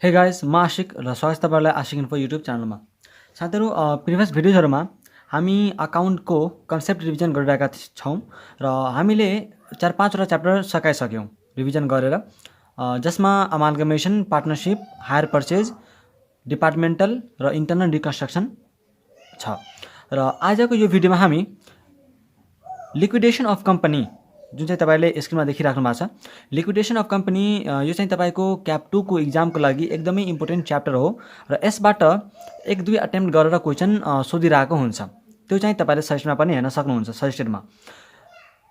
Hey guys म आशिक र स्वागत छ तपाईँहरूलाई आशिक इन्फो युट्युब च्यानलमा। साथीहरू प्रिभियस भिडियोजहरूमा हामी अकाउन्टको कन्सेप्ट रिभिजन गरिरहेका छौँ र हामीले 4-5 वटा च्याप्टर सकाइसक्यौँ रिभिजन गरेर, जसमा अमाल्गमेसन, पार्टनरसिप, हायर पर्चेज, डिपार्टमेन्टल र इन्टर्नल रिकन्स्ट्रक्सन छ। र आजको यो भिडियोमा हामी लिक्विडेसन अफ कम्पनी, जुन चाहिँ तपाईँले स्क्रिनमा देखिराख्नु भएको छ, लिक्विडेसन अफ कम्पनी यो चाहिँ तपाईँको क्याप 2 को इक्जामको लागि एकदमै इम्पोर्टेन्ट च्याप्टर हो र यसबाट 1-2 अटेम्प्ट गरेर क्वेसन सोधिरहेको हुन्छ। त्यो चाहिँ तपाईँले सजेस्टमा पनि हेर्न सक्नुहुन्छ सजेस्टेडमा।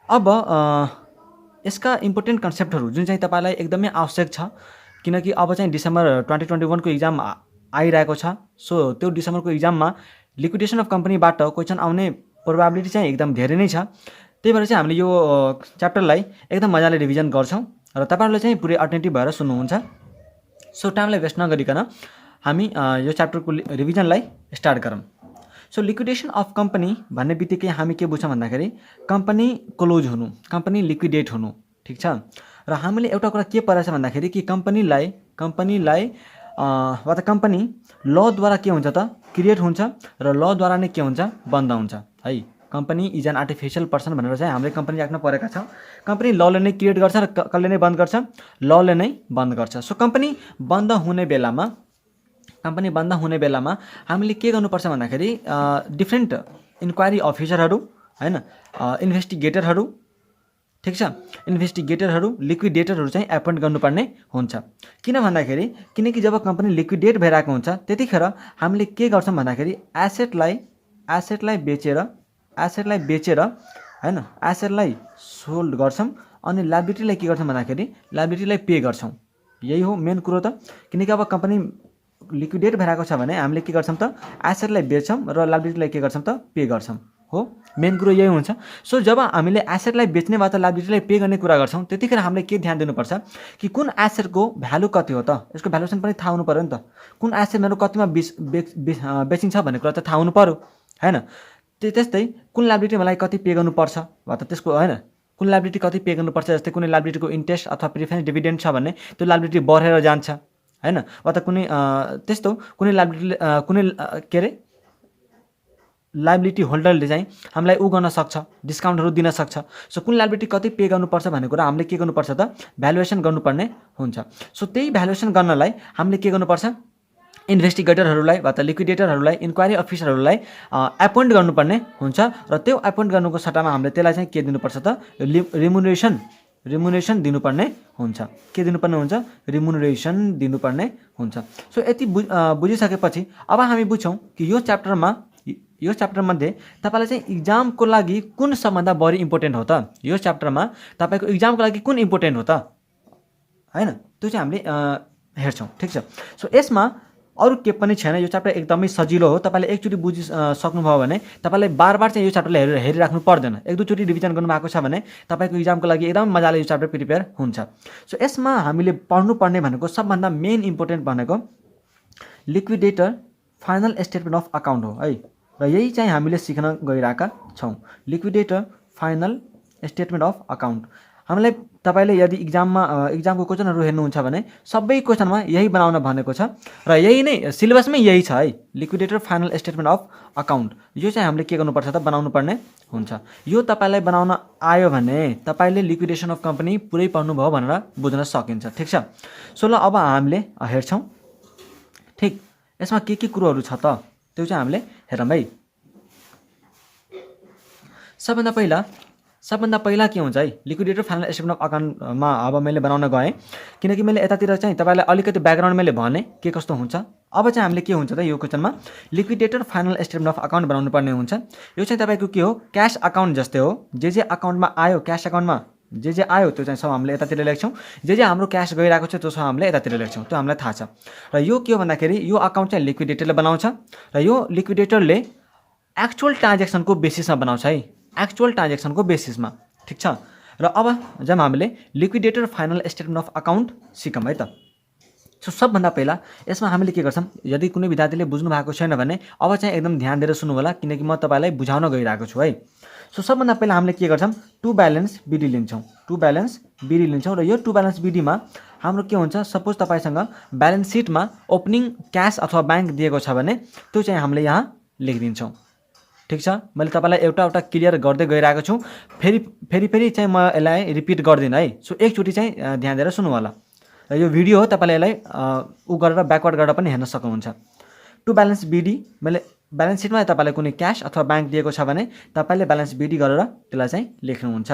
अब यसका इम्पोर्टेन्ट कन्सेप्टहरू जुन चाहिँ तपाईँलाई एकदमै आवश्यक छ, किनकि अब चाहिँ डिसेम्बर 2021 को इक्जाम आइरहेको छ। सो त्यो डिसेम्बरको इक्जाममा लिक्विडेसन अफ कम्पनीबाट क्वेसन आउने प्रोबेबिलिटी चाहिँ एकदम धेरै नै छ। त्यही भएर चाहिँ हामीले यो च्याप्टरलाई एकदम मजाले रिभिजन गर्छौँ र तपाईँहरूले चाहिँ पुरै अटेन्टिभ भएर सुन्नुहुन्छ। सो टाइमलाई वेस्ट नगरिकन हामी यो च्याप्टरको रिभिजनलाई स्टार्ट गरौँ। सो लिक्विडेसन अफ कम्पनी भन्ने बित्तिकै हामी के बुझ्छौँ भन्दाखेरि कम्पनी क्लोज हुनु, कम्पनी लिक्विडेट हुनु, ठिक छ। र हामीले एउटा कुरा के परेछ भन्दाखेरि कि कम्पनीलाई वा त कम्पनी लद्वारा के हुन्छ त क्रिएट हुन्छ र लद्वारा नै के हुन्छ बन्द हुन्छ है। Company is an artificial person भनेर चाहिँ हामीले कम्पनी एक्टमा पढेका छौँ। कम्पनी लले नै क्रिएट गर्छ र कसले नै बन्द गर्छ, लले नै बन्द गर्छ। सो कम्पनी बन्द हुने बेलामा हामीले के गर्नुपर्छ भन्दाखेरि डिफ्रेन्ट इन्क्वायरी अफिसरहरू हैन, इन्भेस्टिगेटरहरू, ठिक छ, इन्भेस्टिगेटरहरू, लिक्विडेटरहरू चाहिँ एपोइन्ट गर्नुपर्ने हुन्छ। किन भन्दाखेरि किनकि जब कम्पनी लिक्विडेट भइरहेको हुन्छ त्यतिखेर हामीले के गर्छौँ भन्दाखेरि एसेटलाई बेचेर हैन, एसेटलाई सोल्ड गर्छौँ अनि लायबिलिटीलाई के गर्छौँ भन्दाखेरि लायबिलिटीलाई पे गर्छौँ। यही हो मेन कुरो त। किनकि अब कम्पनी लिक्विडेट भइरहेको छ भने हामीले के गर्छौँ त एसेटलाई बेच्छौँ र लायबिलिटीलाई के गर्छौँ त पे गर्छौँ। हो, मेन कुरो यही हुन्छ। सो जब हामीले एसेटलाई बेच्ने वा त लायबिलिटीलाई पे गर्ने कुरा गर्छौँ त्यतिखेर हामीले के ध्यान दिनुपर्छ कि कुन एसेटको भ्यालु कति हो त, यसको भ्यालुएसन पनि थाहा हुनु पऱ्यो नि त। कुन एसेट मेरो कतिमा बेचिन्छ भन्ने कुरा त थाहा हुनु पऱ्यो हैन। त्यस्तै कुन लायबिलिटी मलाई कति पे गर्नुपर्छ वा त त्यसको हैन, कुन लायबिलिटी कति पे गर्नुपर्छ। जस्तै कुनै लायबिलिटीको इन्ट्रेस्ट अथवा प्रिफरेन्स डिभिडेन्ड छ भने त्यो लायबिलिटी बढेर जान्छ हैन, वा त कुनै त्यस्तो कुनै लायबिलिटी के अरे लायबिलिटी होल्डरले चाहिँ हामीलाई गर्न सक्छ, डिस्काउन्टहरू दिन सक्छ। सो कुन लायबिलिटी कति पे गर्नुपर्छ भन्ने कुरा हामीले के गर्नुपर्छ त भ्यालुएसन गर्नुपर्ने हुन्छ। सो त्यही भ्यालुएसन गर्नलाई हामीले के गर्नुपर्छ, इन्भेस्टिगेटरहरूलाई वा त लिक्विडेटरहरूलाई, इन्क्वायरी अफिसरहरूलाई एपोइन्ट गर्नुपर्ने हुन्छ र त्यो एपोइन्ट गर्नुको सट्टामा हामीले त्यसलाई चाहिँ के दिनुपर्छ त रिमुनेसन दिनुपर्ने हुन्छ। के दिनुपर्ने हुन्छ? रिमुनेसन दिनुपर्ने हुन्छ। सो यति बुझिसकेपछि अब हामी बुझ्छौँ कि यो च्याप्टरमध्ये तपाईँलाई चाहिँ इक्जामको लागि कुन सबभन्दा बढी इम्पोर्टेन्ट हो त, यो च्याप्टरमा तपाईँको इक्जामको लागि कुन इम्पोर्टेन्ट हो त हैन, त्यो चाहिँ हामीले हेर्छौँ, ठिक छ। सो यसमा अरू के पनि छैन, यो च्याप्टर एकदमै सजिलो हो। तपाईँले एकचोटि बुझिसक्नुभयो भने तपाईँले बार चाहिँ यो च्याप्टरलाई हेरिराख्नु पर्दैन। 1-2 चोटि रिभिजन गर्नुभएको छ भने तपाईँको इक्जामको लागि एकदम मजाले यो च्याप्टर प्रिपेयर हुन्छ। सो यसमा हामीले पढ्नुपर्ने भनेको सबभन्दा मेन इम्पोर्टेन्ट भनेको liquidator final statement of account हो है। र यही चाहिँ हामीले सिक्न गइरहेका छौँ, liquidator final statement of account. हामीलाई तपाईँले यदि इक्जामको क्वेसनहरू हेर्नुहुन्छ भने सबै क्वेसनमा यही बनाउन भनेको छ र यही नै सिलेबसमै यही छ है, liquidator final statement of account. यो चाहिँ हामीले के गर्नुपर्छ त बनाउनु पर्ने हुन्छ। यो तपाईँलाई बनाउन आयो भने तपाईँले लिक्विडेसन अफ कम्पनी पुरै पढ्नुभयो भनेर बुझ्न सकिन्छ, ठिक छ। सो ल अब हामीले हेर्छौँ, ठिक। यसमा के कुरोहरू छ त त्यो चाहिँ हामीले हेरौँ है। सबभन्दा पहिला के हुन्छ है, लिक्विडेटर फाइनल स्टेटमेन्ट अफ अकाउन्टमा अब मैले बनाउन गएँ किनकि मैले यतातिर चाहिँ तपाईँलाई अलिकति ब्याकग्राउन्ड मैले भने के कस्तो हुन्छ। अब चाहिँ हामीले के हुन्छ त यो क्वेसनमा liquidator final statement of account बनाउनु पर्ने हुन्छ। यो चाहिँ तपाईँको के हो, क्यास अकाउन्ट जस्तै हो। जे अकाउन्टमा आयो, क्यास अकाउन्टमा जे आयो त्यो चाहिँ सब हामीले यतातिर लेख्छौँ। जे हाम्रो क्यास गइरहेको छ त्यो सब हामीले यतातिर लेख्छौँ, त्यो हामीलाई थाहा छ। र यो के हो भन्दाखेरि यो अकाउन्ट चाहिँ लिक्विडेटरले बनाउँछ र यो लिक्विडेटरले एक्चुअल ट्रान्जेक्सनको बेसिसमा बनाउँछ है, एक्चुअल ट्रान्जेक्सनको बेसिसमा, ठिक छ। र अब जब हामीले liquidator final statement of account सिकौँ है त। सो सबभन्दा पहिला यसमा हामीले के गर्छौँ, यदि कुनै विद्यार्थीले बुझ्नु भएको छैन भने अब चाहिँ एकदम ध्यान दिएर सुन्नु होला किनकि म तपाईँलाई बुझाउन गइरहेको छु है। सो सबभन्दा पहिला हामीले के गर्छौँ, टु ब्यालेन्स बिडी लिन्छौँ र यो टु ब्यालेन्स बिडीमा हाम्रो के हुन्छ, सपोज तपाईसँग ब्यालेन्स सिटमा ओपनिङ क्यास अथवा ब्याङ्क दिएको छ भने त्यो चाहिँ हामीले यहाँ लेखिदिन्छौँ। ठिक छ, मैले तपाईँलाई एउटा क्लियर गर्दै गइरहेको छु। फेरि चाहिँ म यसलाई रिपिट गर्दिनँ है। सो एकचोटि चाहिँ ध्यान दिएर सुन्नु होला। र यो भिडियो हो, तपाईँले यसलाई गरेर ब्याकवर्ड गरेर पनि हेर्न सक्नुहुन्छ। टु ब्यालेन्स बिडी, मैले ब्यालेन्स सिटमा तपाईँलाई कुनै क्यास अथवा ब्याङ्क दिएको छ भने तपाईँले ब्यालेन्स बिडी गरेर त्यसलाई चाहिँ लेख्नुहुन्छ।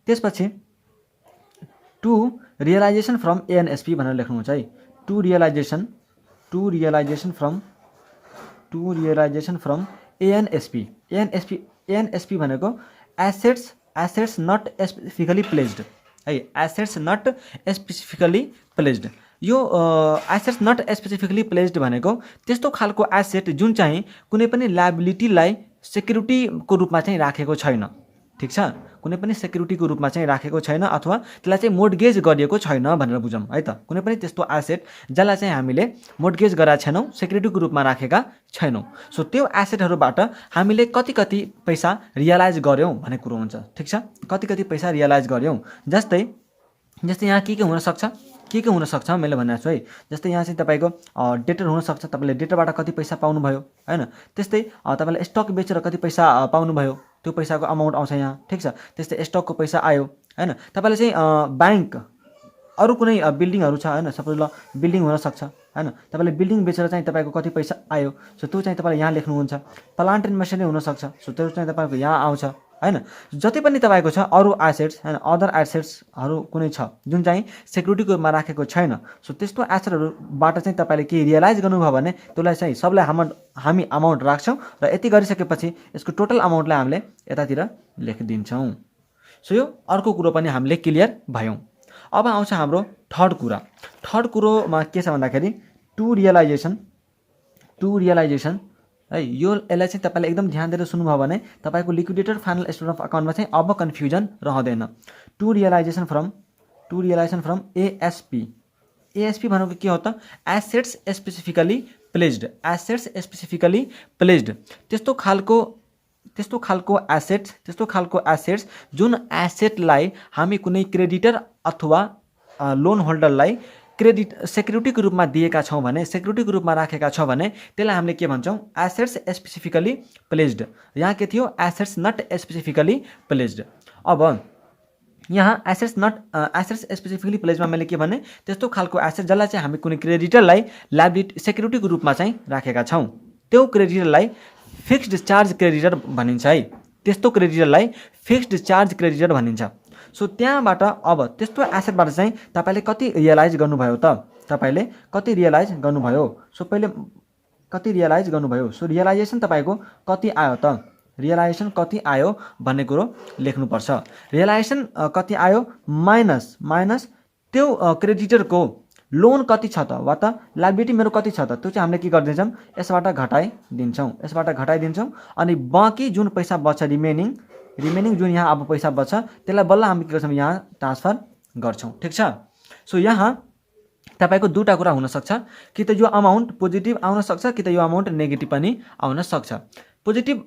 त्यसपछि टु रियलाइजेसन फ्रम एएनएसपी भनेर लेख्नुहुन्छ है। टु रियलाइजेसन फ्रम एएनएसपी भनेको एसेट्स नट स्पेसिफिकली प्लेस्ड है। एसेट्स नट स्पेसिफिकली प्लेस्ड, यो एसेट्स नट स्पेसिफिकली प्लेस्ड भनेको त्यस्तो खालको एसेट जुन चाहिँ कुनै पनि लायबिलिटीलाई सेक्युरिटीको रूपमा चाहिँ राखेको छैन। ठिक छ, कुनै पनि सेक्युरिटीको रूपमा चाहिँ राखेको छैन अथवा त्यसलाई चाहिँ मोर्टगेज गरिएको छैन भनेर बुझौँ है त। कुनै पनि त्यस्तो एसेट जसलाई चाहिँ हामीले मोर्टगेज गरेका छैनौँ, सेक्युरिटीको रूपमा राखेका छैनौँ। सो त्यो एसेटहरूबाट हामीले कति पैसा रियलाइज गऱ्यौँ भन्ने कुरो हुन्छ। ठिक छ, कति पैसा रियलाइज गऱ्यौँ। जस्तै यहाँ के हुनसक्छ मैले भनेको छु है। जस्तै यहाँ चाहिँ तपाईँको डेटर हुनसक्छ, तपाईँले डेटरबाट कति पैसा पाउनुभयो होइन। त्यस्तै तपाईँले स्टक बेचेर कति पैसा पाउनुभयो, त्यो पैसाको अमाउन्ट आउँछ यहाँ। ठिक छ, त्यस्तै स्टकको पैसा आयो होइन। तपाईँले चाहिँ ब्याङ्क अरू कुनै बिल्डिङहरू छ होइन, सपोज ल बिल्डिङ हुनसक्छ होइन, तपाईँले बिल्डिङ बेचेर चाहिँ तपाईँको कति पैसा आयो, सो त्यो चाहिँ तपाईँले यहाँ लेख्नुहुन्छ। प्लान्ट एन्ड मेसिनरी हुनसक्छ, सो त्यो चाहिँ तपाईँको यहाँ आउँछ होइन। जति पनि तपाईँको छ अरू एसेट्स होइन, अदर एसेट्सहरू कुनै छ जुन चाहिँ सेक्युरिटीको रूपमा राखेको छैन, सो त्यस्तो एसेटहरूबाट चाहिँ तपाईँले के रियलाइज गर्नुभयो भने त्यसलाई चाहिँ सबलाई हामी अमाउन्ट राख्छौँ र यति गरिसकेपछि यसको टोटल अमाउन्टलाई हामीले यतातिर लेखिदिन्छौँ। सो यो अर्को कुरो पनि हामीले क्लियर भयौँ। अब आउँछ हाम्रो थर्ड कुरोमा के छ भन्दाखेरि टु रियलाइजेसन है। यो यसलाई चाहिँ तपाईँले एकदम ध्यान दिएर सुन्नुभयो भने तपाईँको लिक्विडेटर फाइनल स्टेटमेन्ट अफ अकाउन्टमा चाहिँ अब कन्फ्युजन रहँदैन। टु रियलाइजेसन फ्रम एएसपी भनेको के हो त, एसेट्स स्पेसिफिकली प्लेस्ड। त्यस्तो खालको एसेट्स जुन एसेटलाई हामी कुनै क्रेडिटर अथवा लोन होल्डरलाई सेक्युरिटीको रूपमा दिएका छौँ भने, सेक्युरिटीको रूपमा राखेका छौँ भने त्यसलाई हामीले के भन्छौँ, एसेट्स स्पेसिफिकली प्लेस्ड। यहाँ के थियो, एसेट्स नट स्पेसिफिकली प्लेस्ड। अब यहाँ एसेट्स स्पेसिफिकली प्लेस्डमा मैले के भने, त्यस्तो खालको एसेट जसलाई चाहिँ हामी कुनै क्रेडिटरलाई लायबिलिटी सेक्युरिटीको रूपमा चाहिँ राखेका छौँ, त्यो क्रेडिटरलाई फिक्स्ड चार्ज क्रेडिटर भनिन्छ है। त्यस्तो क्रेडिटरलाई फिक्स्ड चार्ज क्रेडिटर भनिन्छ। सो त्यहाँबाट अब त्यस्तो एसेटबाट चाहिँ तपाईँले कति रियलाइज गर्नुभयो त, तपाईँले कति रियलाइज गर्नुभयो। सो पहिले कति रियलाइज गर्नुभयो, सो रियलाइजेसन तपाईँको कति आयो त, रियलाइजेसन कति आयो भन्ने कुरो लेख्नुपर्छ। रियलाइजेसन कति आयो माइनस त्यो क्रेडिटरको लोन कति छ त, वा त लायबिलिटी मेरो कति छ त, त्यो चाहिँ हामीले के गरिदिन्छौँ, यसबाट घटाइदिन्छौँ। अनि बाँकी जुन पैसा बच्छ रिमेनिङ जुन यहाँ अब पैसा बच्छ त्यसलाई बल्ल हामी के गर्छौँ, यहाँ ट्रान्सफर गर्छौँ। ठिक छ, सो यहाँ तपाईँको दुईवटा कुरा हुनसक्छ, कि त यो अमाउन्ट पोजिटिभ आउन सक्छ, कि त यो अमाउन्ट नेगेटिभ पनि आउन सक्छ। पोजिटिभ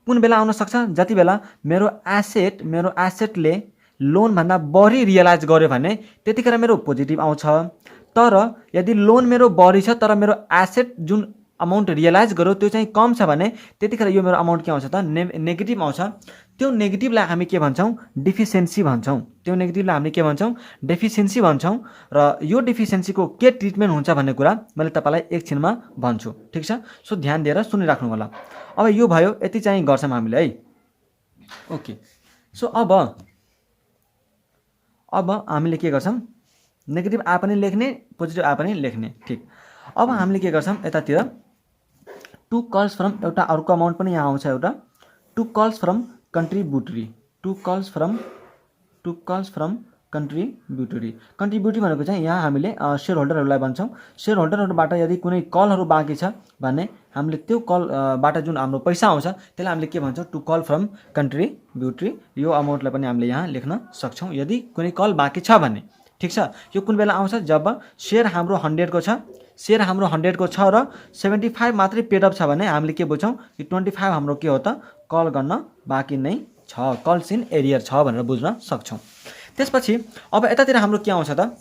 कुन बेला आउन सक्छ, जति बेला मेरो एसेटले लोनभन्दा बढी रियलाइज गर्यो भने त्यतिखेर मेरो पोजिटिभ आउँछ। तर यदि लोन मेरो बढी छ तर मेरो एसेट जुन अमाउन्ट रियलाइज गर्यो त्यो चाहिँ कम छ भने त्यतिखेर यो मेरो अमाउन्ट के आउँछ त, नेगेटिभ आउँछ। त्यो नेगेटिभलाई हामी के भन्छौँ, डिफिसियन्सी भन्छौँ। र यो डिफिसियन्सीको के ट्रिटमेन्ट हुन्छ भन्ने कुरा मैले तपाईँलाई एकछिनमा भन्छु। ठिक छ, सो ध्यान दिएर सुनिराख्नु होला। अब यो भयो, यति चाहिँ गर्छौँ हामीले है। ओके, सो अब हामीले के गर्छौँ, नेगेटिभ आए पनि लेख्ने, पोजिटिभ आए पनि लेख्ने। ठिक, अब हामीले के गर्छौँ, यतातिर टु कल्स फ्रम एउटा अर्को अमाउन्ट पनि यहाँ आउँछ, एउटा टु कल्स फ्रम कन्ट्रिब्युटरी भनेको चाहिँ यहाँ हामीले सेयर होल्डरहरूलाई भन्छौँ। सेयर होल्डरहरूबाट यदि कुनै कलहरू बाँकी छ भने हामीले त्यो कलबाट जुन हाम्रो पैसा आउँछ त्यसलाई हामीले के भन्छौँ, टु कल फ्रम कन्ट्रिब्युटरी। यो अमाउन्टलाई पनि हामीले यहाँ लेख्न सक्छौँ यदि कुनै कल बाँकी छ भने। ठिक छ, यो कुन बेला आउँछ, जब सेयर हाम्रो 100 को छ र 75 मात्रै पेड अप छ भने हामीले के बुझ्छौँ, कि 25 हाम्रो के हो त, कल गर्न बाँकी नै छ, कल्स इन एरियर छ भनेर बुझ्न सक्छौँ। त्यसपछि अब यतातिर हाम्रो के आउँछ त,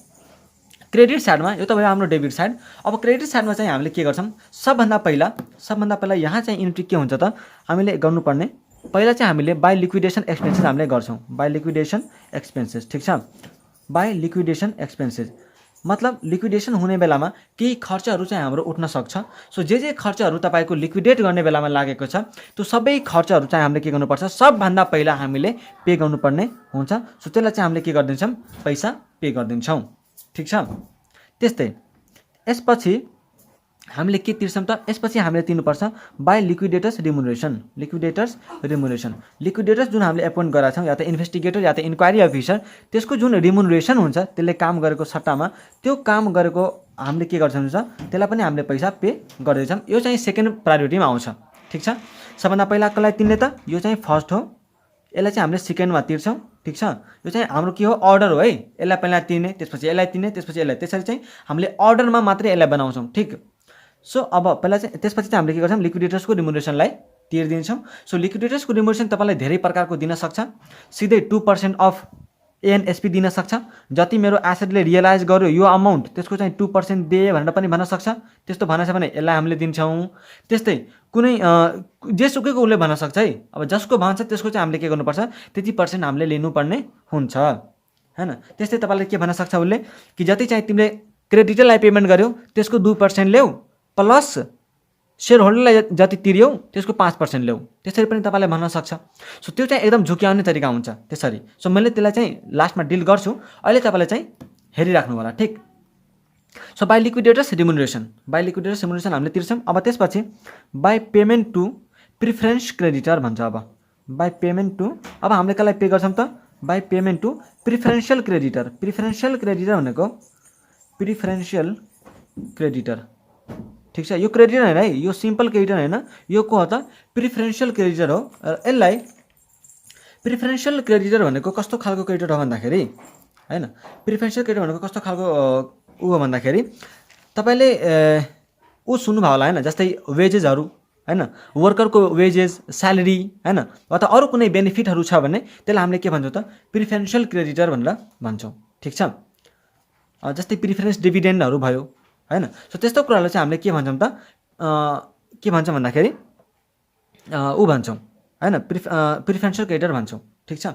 क्रेडिट साइडमा यो त भयो हाम्रो डेबिट साइड। अब क्रेडिट साइडमा चाहिँ हामीले के गर्छौँ, सबभन्दा पहिला यहाँ चाहिँ इन्ट्री के हुन्छ त, हामीले गर्नुपर्ने पहिला चाहिँ हामीले बाई लिक्विडेसन एक्सपेन्सेस हामीले गर्छौँ, बाई लिक्विडेसन एक्सपेन्सेस। ठिक छ, बाई लिक्विडेसन एक्सपेन्सेस मतलब लिक्विडेसन हुने बेलामा केही खर्चहरू चाहिँ हाम्रो उठ्न सक्छ। सो जे खर्चहरू तपाईँको लिक्विडेट गर्ने बेलामा लागेको छ त्यो सबै खर्चहरू चाहिँ हामीले के गर्नुपर्छ, सबभन्दा पहिला हामीले पे गर्नुपर्ने हुन्छ। सो त्यसलाई चाहिँ हामीले के गरिदिन्छौँ, पैसा पे गरिदिन्छौँ। ठिक छ, त्यस्तै यसपछि हामीले के तिर्छौँ त, यसपछि हामीले तिर्नुपर्छ बाई लिक्विडेटर्स रिमुनरेसन। लिक्विडेटर्स जुन हामीले एपोइन्ट गरेका छौँ, या त इन्भेस्टिगेटर या त इन्क्वायरी अफिसर, त्यसको जुन रिमुनरेसन हुन्छ त्यसले काम गरेको सट्टामा त्यो काम गरेको हामीले के गर्छौँ हुन्छ, त्यसलाई पनि हामीले पैसा पे गर्दैछौँ। यो चाहिँ सेकेन्ड प्रायोरिटीमा आउँछ। ठिक छ, सबभन्दा पहिला कसलाई तिर्ने त, यो चाहिँ फर्स्ट हो, यसलाई चाहिँ हामीले सेकेन्डमा तिर्छौँ। ठिक छ, यो चाहिँ हाम्रो के हो, अर्डर हो है, यसलाई पहिला तिर्ने, त्यसपछि यसलाई तिर्ने, त्यसपछि यसलाई, त्यसरी चाहिँ हामीले अर्डरमा मात्रै यसलाई बनाउँछौँ। ठिक, सो अब पहिला चाहिँ त्यसपछि चाहिँ हामीले के गर्छौँ, लिक्विडेटर्सको रिमुनरेसनलाई तिर्दिन्छौँ। सो लिक्विडेटर्सको रिमुनरेसन तपाईँलाई धेरै प्रकारको दिन सक्छ, सिधै 2% अफ एएनएसपी दिन सक्छ, जति मेरो एसेटले रियलाइज गर्यो यो अमाउन्ट त्यसको चाहिँ 2% दे भनेर पनि भन्न सक्छ। त्यस्तो भनेछ भने यसलाई हामीले दिन्छौँ। त्यस्तै कुनै जेसुकैको उसले भन्न सक्छ है, अब जसको भन्छ त्यसको चाहिँ हामीले के गर्नुपर्छ, त्यति % हामीले लिनुपर्ने हुन्छ हैन। त्यस्तै तपाईँले के भन्न सक्छ उसले कि जति चाहिँ तिमीले क्रेडिटरलाई पेमेन्ट गर्यो त्यसको 2% ल्याऊ, प्लस सेयर होल्डरलाई जति तिर्यौ त्यसको 5% ल्याऊ, त्यसरी पनि तपाईँले भन्न सक्छ। सो त्यो चाहिँ एकदम झुक्याउने तरिका हुन्छ त्यसरी। सो मैले त्यसलाई चाहिँ लास्टमा डिल गर्छु, अहिले तपाईँले चाहिँ हेरिराख्नु होला। ठिक, सो बाई लिक्विडेटर्स रिमुनरेसन हामीले तिर्छौँ। अब त्यसपछि by payment to preference creditor भन्छ। अब बाई पेमेन्ट टु, अब हामीले कसलाई पे गर्छौँ त, by payment to preferential creditor. Preferential creditor भनेको प्रिफरेन्सियल क्रेडिटर। ठिक छ, यो क्रेडिटर होइन है, यो सिम्पल क्रेडिटर होइन, यो को हो त, प्रिफरेन्सियल क्रेडिटर हो। यसलाई प्रिफरेन्सियल क्रेडिटर भनेको कस्तो खालको क्रेडिटर हो भन्दाखेरि हैन, प्रिफरेन्सियल क्रेडिटर भनेको कस्तो खालको ऊ हो भन्दाखेरि तपाईँले ऊ सुन्नुभयो होला हैन, जस्तै वेजेसहरू हैन, वर्करको वेजेस, स्यालेरी हैन, अथवा अरू कुनै बेनिफिटहरू छ भने त्यसलाई हामीले के भन्छौँ त, प्रिफरेन्सियल क्रेडिटर भनेर भन्छौँ। ठिक छ, जस्तै प्रिफरेन्स डिभिडेन्डहरू भयो हैन। सो त्यस्तो कुरालाई चाहिँ हामीले के भन्छौँ त, के भन्छौँ भन्दाखेरि ऊ भन्छौँ हैन, प्रिफरेन्सियल क्रेडिटर भन्छौँ। ठिक छ,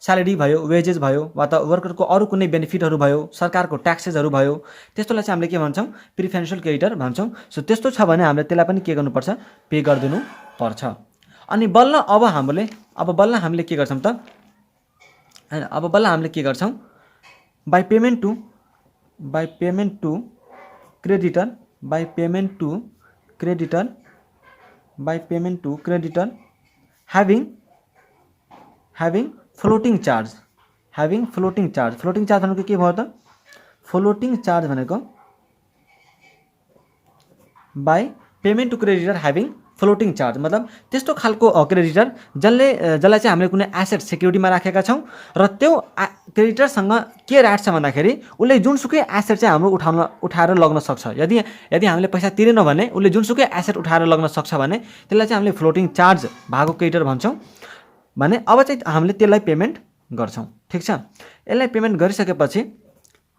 स्यालेरी भयो, वेजेस भयो, वा त वर्करको अरू कुनै बेनिफिटहरू भयो, सरकारको ट्याक्सेसहरू भयो, त्यस्तोलाई चाहिँ हामीले के भन्छौँ, प्रिफरेन्सियल क्रेडिटर भन्छौँ। सो त्यस्तो छ भने हामीले त्यसलाई पनि के गर्नुपर्छ, पे गरिदिनु पर्छ। अनि बल्ल अब हामीले के गर्छौँ त हैन, अब बल्ल हामीले के गर्छौँ, by payment to creditor, by payment to creditor having floating charge। floating charge भनेको के भयो त, फ्लोटिङ चार्ज भनेको by payment to creditor having floating charge मतलब त्यस्तो खालको क्रेडिटर जसलाई चाहिँ हामीले कुनै एसेट सेक्युरिटीमा राखेका छौँ र त्यो क्रेडिटरसँग के राइट छ भन्दाखेरि उसले जुनसुकै एसेट चाहिँ हाम्रो उठाएर लग्न सक्छ। यदि हामीले पैसा तिरेन भने उसले जुनसुकै एसेट उठाएर लग्न सक्छ भने त्यसलाई चाहिँ हामीले फ्लोटिङ चार्ज भएको क्रेडिटर भन्छौँ। भने अब चाहिँ हामीले त्यसलाई पेमेन्ट गर्छौँ। ठिक छ, यसलाई पेमेन्ट गरिसकेपछि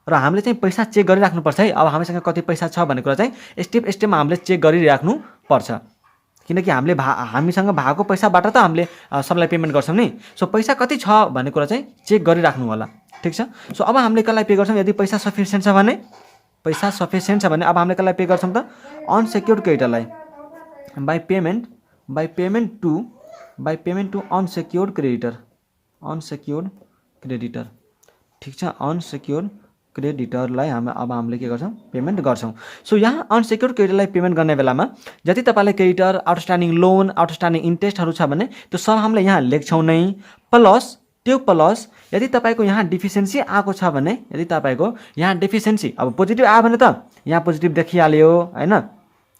र हामीले चाहिँ पैसा चेक गरिराख्नुपर्छ है। अब हामीसँग कति पैसा छ भन्ने कुरा चाहिँ स्टेपमा हामीले चेक गरिराख्नु पर्छ, किनकि हामीसँग भएको पैसाबाट त हामीले सबलाई पेमेन्ट गर्छौँ नि। सो पैसा कति छ भन्ने कुरा चाहिँ चेक गरिराख्नु होला। ठिक छ, सो अब हामीले कसलाई पे गर्छौँ, यदि पैसा सफिसियन्ट छ भने अब हामीले कसलाई पे गर्छौँ त, अनसेक्योर्ड क्रेडिटरलाई by payment to unsecured creditor. ठिक छ, अनसेक्योर्ड क्रेडिटरलाई अब हामीले के गर्छौँ, पेमेन्ट गर्छौँ। सो यहाँ अनसेक्योर्ड क्रेडिटरलाई पेमेन्ट गर्ने बेलामा जति तपाईँलाई क्रेडिटर, आउटस्ट्यान्डिङ लोन, आउटस्ट्यान्डिङ इन्ट्रेस्टहरू छ भने त्यो सब हामीले यहाँ लेख्छौँ नै। प्लस यदि तपाईँको यहाँ डिफिसियन्सी आएको छ भने, यदि तपाईँको यहाँ डिफिसियन्सी अब पोजिटिभ आयो भने त यहाँ पोजिटिभ देखिहाल्यो होइन,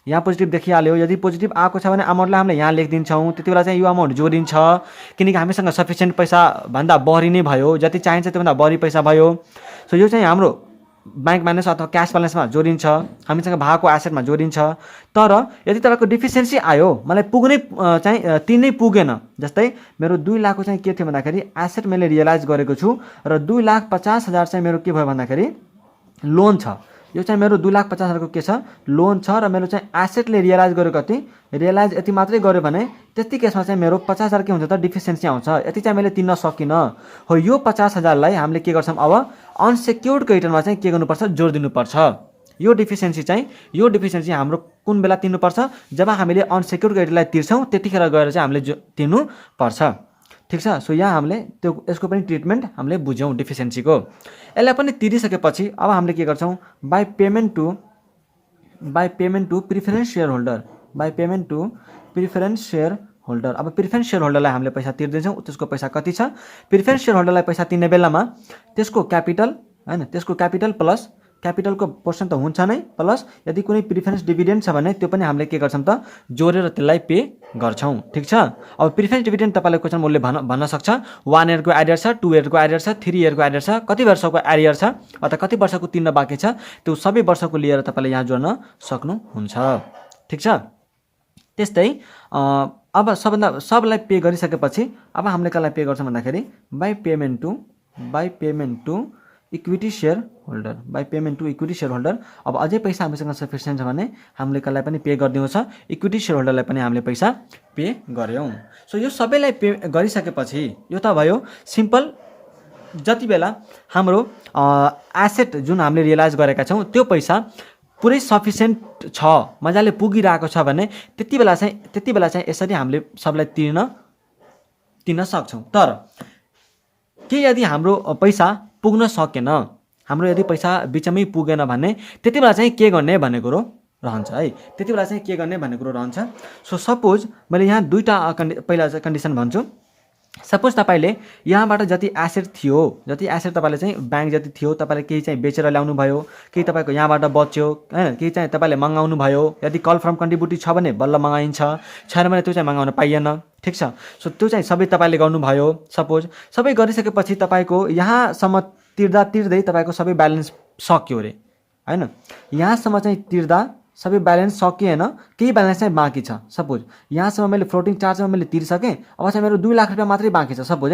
यहाँ पोजिटिभ देखिहाल्यो। यदि पोजिटिभ आएको छ भने अमाउन्टलाई हामीले यहाँ लेखिदिन्छौँ, त्यति बेला चाहिँ यो अमाउन्ट जोडिन्छ, किनकि हामीसँग सफिसियन्ट पैसा भन्दा बढी नै भयो, जति चाहिन्छ त्योभन्दा बढी पैसा भयो। सो यो चाहिँ हाम्रो ब्याङ्क ब्यालेन्स अथवा क्यास ब्यालेन्समा जोडिन्छ, हामीसँग भएको एसेटमा जोडिन्छ। तर यदि तपाईँको डिफिसियन्सी आयो, मलाई पुग्नै चाहिँ तिर्नै पुगेन, जस्तै मेरो 2 लाखको चाहिँ के थियो भन्दाखेरि एसेट मैले रियलाइज गरेको छु र 2,50,000 चाहिँ मेरो के भयो भन्दाखेरि लोन छ, यो चाहिँ मेरो 2,50,000 को के छ लोन छ र मेरो चाहिँ एसेटले रियलाइज गर्यो कति रियलाइज यति मात्रै गर्यो भने त्यति केसमा चाहिँ मेरो 50,000 के हुन्छ त डिफिसियन्सी आउँछ। यति चाहिँ मैले तिर्न सकिनँ हो, यो 50,000 लाई हामीले के गर्छौँ अब अनसेक्योर्ड क्रेडिटरमा चाहिँ के गर्नुपर्छ जोड दिनुपर्छ। यो डिफिसियन्सी हाम्रो कुन बेला तिर्नुपर्छ जब हामीले अनसेक्योर्ड क्रेडिटलाई तिर्छौँ त्यतिखेर गएर चाहिँ हामीले तिर्नुपर्छ। ठीक छ। सो यहाँ हामीले त्यो यसको पनि ट्रिटमेन्ट हामीले बुझ्यौँ डिफिसियन्सीको। यसलाई पनि तिरिसकेपछि अब हामीले के गर्छौँ by payment to preference share holder अब प्रिफरेन्स सेयर होल्डरलाई हामीले पैसा तिर्दैछौँ। त्यसको पैसा कति छ प्रिफरेन्स सेयर होल्डरलाई पैसा तिर्ने बेलामा त्यसको क्यापिटल हैन त्यसको क्यापिटल प्लस क्यापिटलको पोर्सन त हुन्छ नै प्लस यदि कुनै प्रिफरेन्स डिभिडेन्ड छ भने त्यो पनि हामीले के गर्छौँ त जोडेर त्यसलाई पे गर्छौँ। ठीक छ। अब प्रिफरेन्स डिभिडेन्ड तपाईँले क्वेसन मूल्य भन्न सक्छ 1 इयरको एरियर छ 2 इयरको एरियर छ 3 इयरको एरियर छ कति वर्षको एरियर छ अथवा कति वर्षको तिर्न बाँकी छ त्यो सबै वर्षको लिएर तपाईँले यहाँ जोड्न सक्नुहुन्छ। ठीक छ। त्यस्तै अब सबलाई पे गरिसकेपछि अब हामीले कसलाई पे गर्छौँ भन्दाखेरि by payment to equity share holder अब अझै पैसा हामीसँग सफिसियन्ट छ भने हामीले कसलाई पनि पे गरिदिनु छ इक्विटी सेयर होल्डरलाई पनि हामीले पैसा पे गर्यौँ। सो यो सबैलाई पे गरिसकेपछि यो त भयो सिम्पल। जति बेला हाम्रो एसेट जुन हामीले रियलाइज गरेका छौँ त्यो पैसा पुरै सफिसियन्ट छ मजाले पुगिरहेको छ भने त्यति बेला चाहिँ यसरी हामीले सबलाई तिर्न सक्छौँ। तर के यदि हाम्रो पैसा पुग्न सकेन हाम्रो यदि पैसा बिचमै पुगेन भने त्यति बेला चाहिँ के गर्ने भन्ने कुरो रहन्छ है। सो सपोज मैले यहाँ दुईटा पहिला चाहिँ कन्डिसन भन्छु। सपोज तपाईँले यहाँबाट जति एसेट तपाईँले चाहिँ ब्याङ्क जति थियो तपाईँले केही चाहिँ बेचेर ल्याउनु भयो केही तपाईँको यहाँबाट बच्यो हैन केही चाहिँ तपाईँले मगाउनु भयो। यदि कल फ्रम कन्ट्रिब्युटी छ भने बल्ल मगाइन्छ छैन भने त्यो चाहिँ मगाउन पाइएन। ठीक छ। सो त्यो चाहिँ सबै तपाईँले गर्नुभयो। सपोज सबै गरिसकेपछि तपाईँको यहाँसम्म तिर्दै तपाईँको सबै ब्यालेन्स सक्यो अरे हैन यहाँसम्म चाहिँ तिर्दा सबै ब्यालेन्स सकिएन केही ब्यालेन्स चाहिँ बाँकी छ। सपोज यहाँसम्म मैले फ्लोटिङ चार्जमा मैले तिरिसकेँ अब चाहिँ मेरो 2 लाख रुपियाँ मात्रै बाँकी छ। सपोज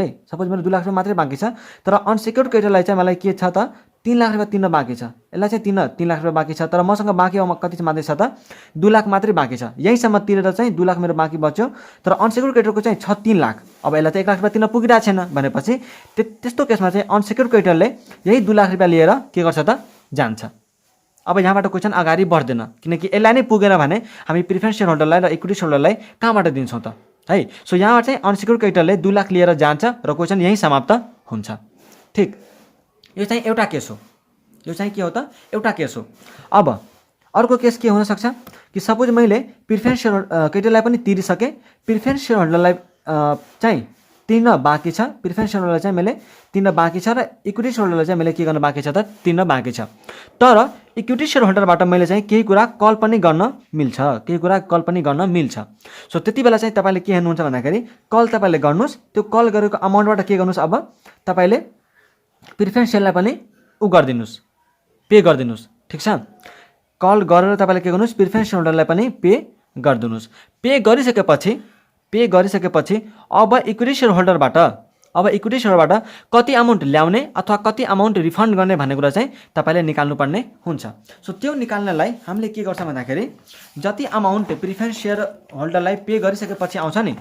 मेरो 2 लाख रुपियाँ मात्रै बाँकी छ तर अनसेक्योर्ड क्रेडिटरलाई चाहिँ मलाई के छ त 3 लाख रुपियाँ तिर्न बाँकी छ। यसलाई चाहिँ 3 लाख रुपियाँ बाँकी छ तर मसँग बाँकी कति मात्रै छ त 2 लाख मात्रै बाँकी छ। यहीँसम्म तिरेर चाहिँ 2 लाख मेरो बाँकी बच्यो तर अनसेक्योर्ड क्रेडिटरको चाहिँ छ 3 लाख। अब यसलाई चाहिँ 1 लाख रुपियाँ तिर्न पुगिरहेको छैन भनेपछि त्यस्तो केसमा चाहिँ अनसेक्योर्ड क्रेडिटरले यही 2 लाख रुपियाँ लिएर के गर्छ त जान्छ। अब यहाँबाट क्वेसन अगाडि बढ्दैन किनकि यसलाई नै पुगेन भने हामी प्रिफरेन्स सेयर होल्डरलाई र इक्विटी सेयर होल्डरलाई कहाँबाट दिन्छौँ त है। सो यहाँबाट चाहिँ अनसेक्योर्ड क्रेडिटरले 2 लाख लिएर जान्छ र क्वेसन यहीँ समाप्त हुन्छ। ठीक। यो चाहिँ एउटा केस हो। एउटा केस हो। अब अर्को केस के हुन सक्छ कि सपोज मैले प्रिफरेन्स सेयर क्रेडिटरलाई पनि तिरिसकेँ प्रिफरेन्स सेयर होल्डरलाई चाहिँ तिर्न बाँकी छ प्रिफरेन्स सेयर होल्डरलाई चाहिँ मैले तिर्न बाँकी छ र इक्विटी सेयर होल्डरलाई चाहिँ मैले के गर्न बाँकी छ त तिर्न बाँकी छ। तर इक्विटी सेयर होल्डरबाट मैले चाहिँ केही कुरा कल पनि गर्न मिल्छ। सो त्यति बेला चाहिँ तपाईँले के हेर्नुहुन्छ भन्दाखेरि कल तपाईँले गर्नुहोस् त्यो कल गरेको अमाउन्टबाट के गर्नुहोस् अब तपाईँले प्रिफरेन्स सेयरलाई पनि पे गरिदिनुहोस्। ठिक छ। कल गरेर तपाईँले के गर्नुहोस् प्रिफरेन्स सेयर होल्डरलाई पनि पे गरिदिनुहोस्। पे गरिसकेपछि अब इक्विटी सेयर होल्डरबाट कति अमाउन्ट ल्याउने अथवा कति अमाउन्ट रिफन्ड गर्ने भन्ने कुरा चाहिँ तपाईँले निकाल्नुपर्ने हुन्छ। सो त्यो निकाल्नलाई हामीले के गर्छौँ भन्दाखेरि जति अमाउन्ट प्रिफरेन्स सेयर होल्डरलाई पे गरिसकेपछि आउँछ नि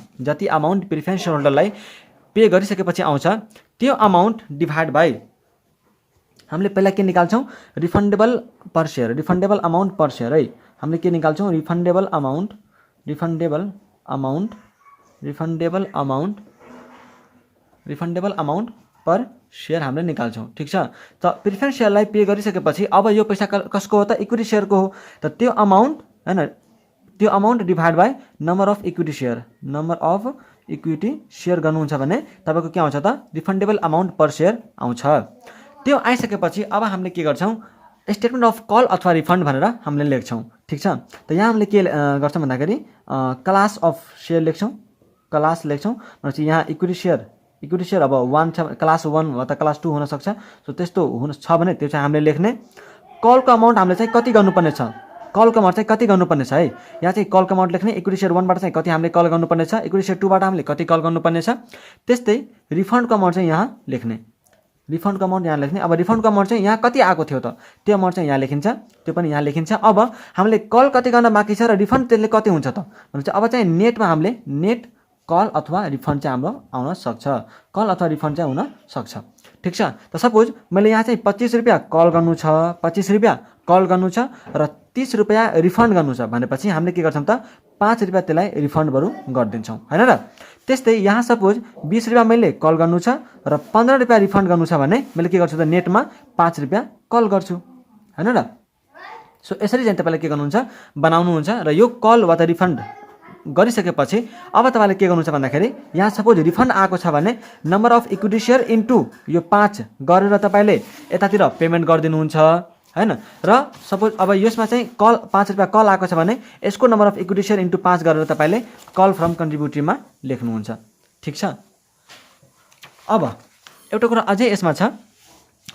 त्यो अमाउन्ट डिभाइड बाई हामीले पहिला के निकाल्छौँ रिफन्डेबल अमाउन्ट पर सेयर है। हामीले के निकाल्छौँ रिफन्डेबल अमाउन्ट पर सेयर हामीले निकाल्छौँ। ठीक छ। त प्रिफरेन्स सेयरलाई पे गरिसकेपछि अब यो पैसा कसको हो त इक्विटी सेयरको हो। त त्यो amount divide by number of equity share गर्नुहुन्छ भने तपाईँको के आउँछ त रिफन्डेबल अमाउन्ट पर सेयर आउँछ। त्यो आइसकेपछि अब हामीले के गर्छौँ स्टेटमेन्ट अफ कल अथवा रिफन्ड भनेर हामीले लेख्छौँ। ठिक छ। त यहाँ हामीले के गर्छौँ भन्दाखेरि क्लास अफ सेयर लेख्छौँ भनेपछि यहाँ इक्विटी सेयर अब 1 छ क्लास 1 वा त क्लास 2 हुनसक्छ। सो त्यस्तो छ भने त्यो चाहिँ हामीले लेख्ने। कलको अमाउन्ट हामीले चाहिँ कति गर्नुपर्ने छ है। यहाँ चाहिँ कलको अमाउन्ट लेख्ने इक्विटी सेयर 1बाट चाहिँ कति हामीले कल गर्नुपर्ने छ इक्विटी सेयर 2बाट हामीले कति कल गर्नुपर्ने छ। त्यस्तै रिफन्डको अमाउन्ट चाहिँ यहाँ लेख्ने रिफन्डको अमाउन्ट यहाँ लेख्ने। अब रिफन्डको अमाउन्ट चाहिँ यहाँ कति आएको थियो त त्यो अमाउन्ट चाहिँ यहाँ लेखिन्छ, त्यो पनि यहाँ लेखिन्छ। अब हामीले कल कति गर्न बाँकी छ र रिफन्ड त्यसले कति हुन्छ त भने चाहिँ अब चाहिँ नेटमा हामीले नेट कल अथवा रिफन्ड चाहिँ हाम्रो आउन सक्छ, कल अथवा रिफन्ड चाहिँ हुन सक्छ। ठिक छ। त सपोज मैले यहाँ चाहिँ 25 रुपियाँ कल गर्नु छ, 25 रुपियाँ कल गर्नु छ र 30 रुपियाँ रिफन्ड गर्नु छ भनेपछि हामीले के गर्छौँ त 5 रुपियाँ त्यसलाई रिफन्ड बरु गरिदिन्छौँ, होइन र। त्यस्तै यहाँ सपोज 20 रुपियाँ मैले कल गर्नु छ र 15 रुपियाँ रिफन्ड गर्नु छ भने मैले के गर्छु त नेटमा 5 रुपियाँ कल गर्छु, होइन र। सो यसरी चाहिँ तपाईँले के गर्नुहुन्छ बनाउनुहुन्छ र यो कल वा त रिफन्ड गरिसकेपछि अब तपाईँले के गर्नुहुन्छ भन्दाखेरि यहाँ सपोज रिफन्ड आएको छ भने number of equity share into यो 5 गरेर तपाईँले यतातिर पेमेन्ट गरिदिनुहुन्छ, होइन र। सपोज अब यसमा चाहिँ कल 5 रुपियाँ कल आएको छ भने यसको number of equity share into 5 गरेर तपाईँले कल फ्रम कन्ट्रिब्युटरीमा लेख्नुहुन्छ। ठिक छ। अब एउटा कुरा अझै यसमा छ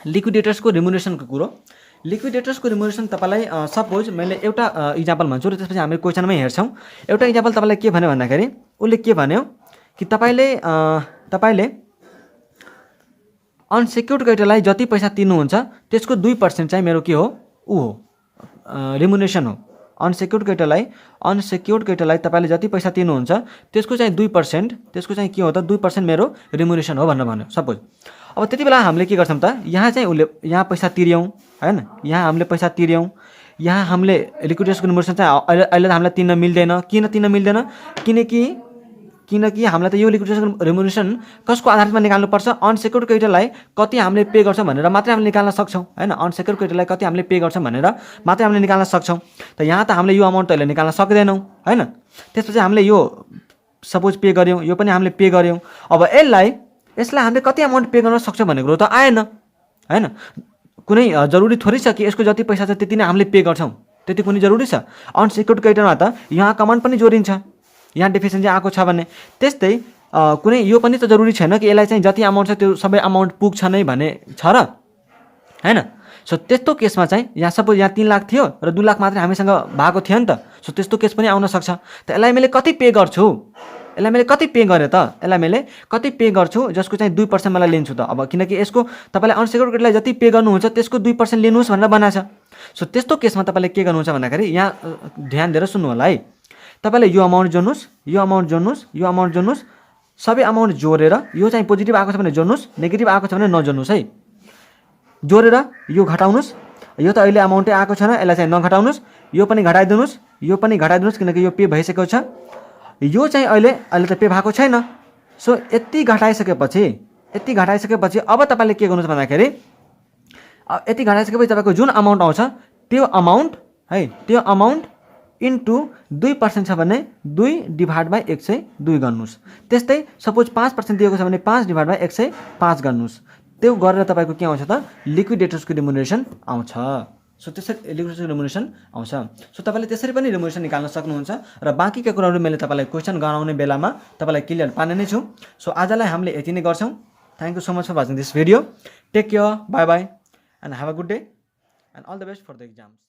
लिक्विडेटर्सको रिम्युनरेसनको कुरो। लिक्विडेटर्सको रिम्युनरेसन तपाईँलाई सपोज मैले एउटा इक्जाम्पल भन्छु र त्यसपछि हामी क्वेसनमै हेर्छौँ। एउटा इक्जाम्पल तपाईँलाई के भन्यो भन्दाखेरि उसले के भन्यो कि तपाईँले अनसेक्युर्ड क्रेडिटरलाई जति पैसा तिर्नुहुन्छ त्यसको 2% चाहिँ मेरो के हो ऊ हो रिम्युनरेसन हो। अनसेक्युर्ड क्रेडिटरलाई तपाईँले जति पैसा तिर्नुहुन्छ त्यसको चाहिँ 2%, त्यसको चाहिँ के हो त 2% मेरो रिम्युनरेसन हो भनेर भन्यो सपोज। अब त्यति बेला हामीले के गर्छौँ त यहाँ चाहिँ उसले यहाँ पैसा तिर्यौँ, होइन, यहाँ हामीले पैसा तिर्यौँ, यहाँ हामीले लिक्विडेटर्सको रिम्युनरेसन चाहिँ अहिले त हामीलाई तिर्न मिल्दैन। किन तिर्न मिल्दैन? किनकि हामीलाई त यो लिक्विडेटर्सको रिम्युनरेसन कसको आधारमा निकाल्नुपर्छ? अनसेक्युर्ड क्रेडिटरलाई कति हामीले पे गर्छौँ भनेर मात्रै हामीले निकाल्न सक्छौँ, होइन। अनसेक्युर्ड क्रेडिटरलाई कति हामीले पे गर्छौँ भनेर मात्रै हामीले निकाल्न सक्छौँ। त यहाँ त हामीले यो अमाउन्ट त अहिले निकाल्न सक्दैनौँ, होइन। त्यसपछि हामीले यो सपोज पे गऱ्यौँ, यो पनि हामीले पे गऱ्यौँ। अब यसलाई हामीले कति अमाउन्ट पे गर्न सक्छौँ भन्ने कुरो त आएन, होइन। कुनै जरुरी थोरै छ कि यसको जति पैसा छ त्यति नै हामीले पे गर्छौँ, त्यति कुनै जरुरी छ? अनसेक्युर्ड क्रेडिटरमा त यहाँ कमान्ड पनि जोडिन्छ, यहाँ डेफिसिएन्सी आएको छ भने। त्यस्तै कुनै यो पनि त जरुरी छैन कि यसलाई चाहिँ जति अमाउन्ट छ त्यो सबै अमाउन्ट पुग्छ नै भन्ने छ र, होइन। सो त्यस्तो केसमा चाहिँ यहाँ सपोज यहाँ 3 लाख थियो र 2 लाख मात्रै हामीसँग भएको थियो नि त। सो त्यस्तो केस पनि आउन सक्छ। त यसलाई मैले कति पे गर्छु, यसलाई मैले कति पे गरेँ त, यसलाई मैले कति पे गर्छु जसको चाहिँ 2% मलाई लिन्छु त। अब किनकि यसको तपाईँले अनसेक्युर्ड क्रेडिटलाई जति पे गर्नुहुन्छ त्यसको 2% लिनुहोस् भनेर बनाएको छ। सो त्यस्तो केसमा तपाईँले के गर्नुहुन्छ भन्दाखेरि यहाँ ध्यान दिएर सुन्नु होला है। तपाईँले यो अमाउन्ट जोड्नुहोस्, यो अमाउन्ट जोड्नुहोस्, यो अमाउन्ट जोड्नुहोस्, सबै अमाउन्ट जोडेर यो चाहिँ पोजिटिभ आएको छ भने जोड्नुहोस्, नेगेटिभ आएको छ भने नजोड्नुहोस् है। जोडेर यो घटाउनुहोस्, यो त अहिले अमाउन्टै आएको छैन यसलाई चाहिँ नघटाउनुहोस्, यो पनि घटाइदिनुहोस्, यो पनि घटाइदिनुहोस् किनकि यो पे भइसकेको छ, यो चाहिँ अहिले त पे भएको छैन। सो यति घटाइसकेपछि अब तपाईँले के गर्नुहोस् भन्दाखेरि यति घटाइसकेपछि तपाईँको जुन अमाउन्ट आउँछ त्यो अमाउन्ट है, त्यो अमाउन्ट इन्टु 2% छ भने 2/102 गर्नुहोस्। त्यस्तै सपोज 5% दिएको छ भने 5/105 गर्नुहोस्। त्यो गरेर तपाईँको के आउँछ त लिक्विडेटर्सको रिम्युनरेसन आउँछ। सो त्यसरी लिक्विडेटर्सको रिम्युनरेसन आउँछ। सो तपाईँले त्यसरी पनि रिम्युनरेसन निकाल्न सक्नुहुन्छ र बाँकीका कुराहरू मैले तपाईँलाई क्वेसन गराउने बेलामा तपाईँलाई क्लियर पार्ने नै छु। सो आजलाई हामीले यति नै गर्छौँ। Thank you so much for watching this video. Take care, bye bye and have a good day and all the best for the exams.